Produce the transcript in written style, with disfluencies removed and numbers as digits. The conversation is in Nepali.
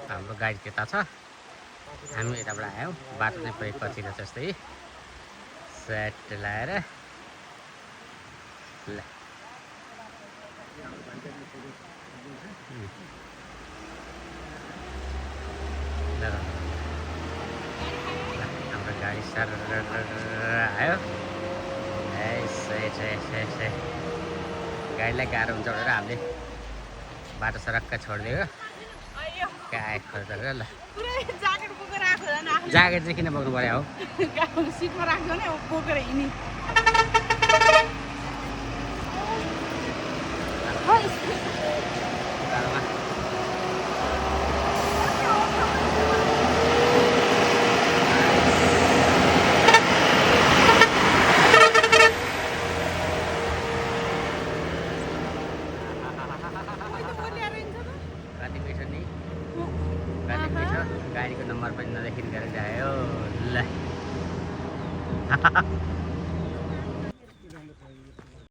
हाम्रो गाडी त्यता छ, हामी यताबाट आयौँ। बाटो चाहिँ पुरै कचिलो जस्तै सेट लाएर ल हाम्रो गाडी सर आयो। गाडीलाई गाह्रो हुन्छ भनेर हामीले बाटो सरक्क छोडिदियो। काय खर्च गरेर ल ज्याकेट चाहिँ किन बोक्नु पर्यो हो सिटमा राख्यो नि बोकेर हिँड्ने कति मिठो नि कति मिठो। गाडीको नम्बर पनि नदेखि गरेर आयो ल